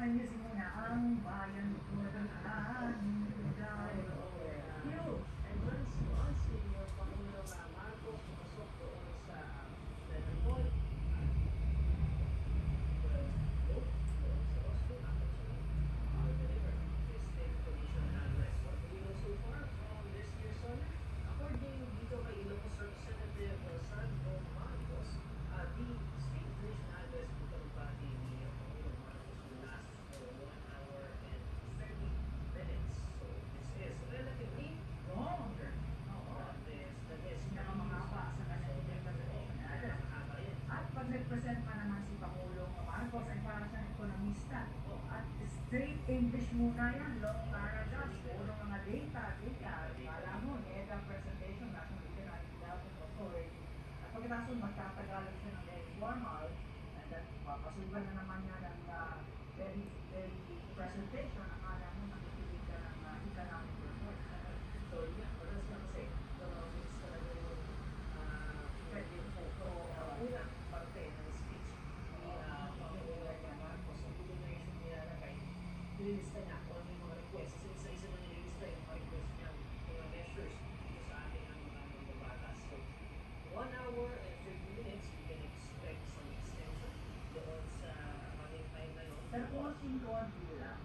niyo muna ang bayan ko na Yo, and once yung Pangulong Marcos pumasok doon sa Leonard Point, doon sa Oslo, tapos siya deliver his state commission address. What do we know so far from this year's summit? According dito kay Ilocos Representative Sandro Marcos, the state commission address dito body ni Pangulong Marcos will last for 1 hour and 30 minutes. So this is relatively longer. Oo. That is Pinakamahaba sa kanyang presentation. At pag nag-present pa naman si Pangulong Marcos ay para siyang ekonomista. At straight English muna yan, long paragraphs, puro mga data. Kala mo, mega presentation, National Economic Development Authority. At pagkatapos magtatagalog siya ng very formal, and then papasugan na naman niya ng very presentation, akala mo nakikinig ka ng economic report. So, yeah, paras na kasi economics talaga yung pwede yung unang parte ng speech ni Pangulong Marcos. Ang combination niya na kay nililista niya kung ano yung mga requests. Kasi isa-isa na nililista yung mga requests niya, mga measures dito sa ating mga batas. So, 1 hour and 30 minutes, you can expect some extension doon sa aming time na yun. Pero konting-konti lang.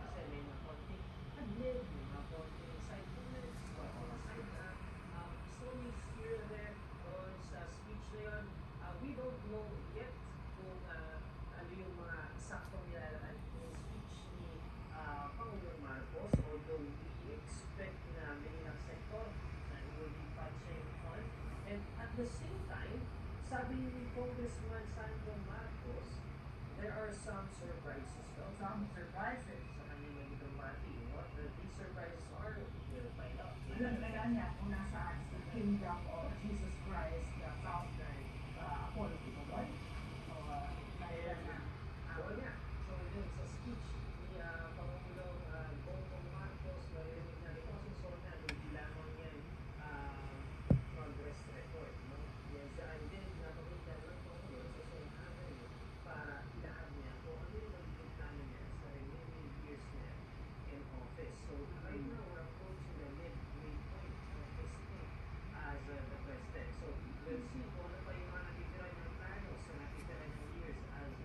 Kasi may mga konting adlib, may mga konting side comments, mga side stories here and there doon sa speech na yun. We don't know yet kung ano yung mga saktong nilalaman yung speech ni Pangulong Marcos, although we expect na may ilang sector na it will be punching fun. And at the same time, sabi ni Congressman Sandro Marcos, there are some surprises though. Some surprises. Sa kanyang medical party. What these surprises are, we'll find out. Alam kaya niya kung nasaan sa kingdom of Jesus Christ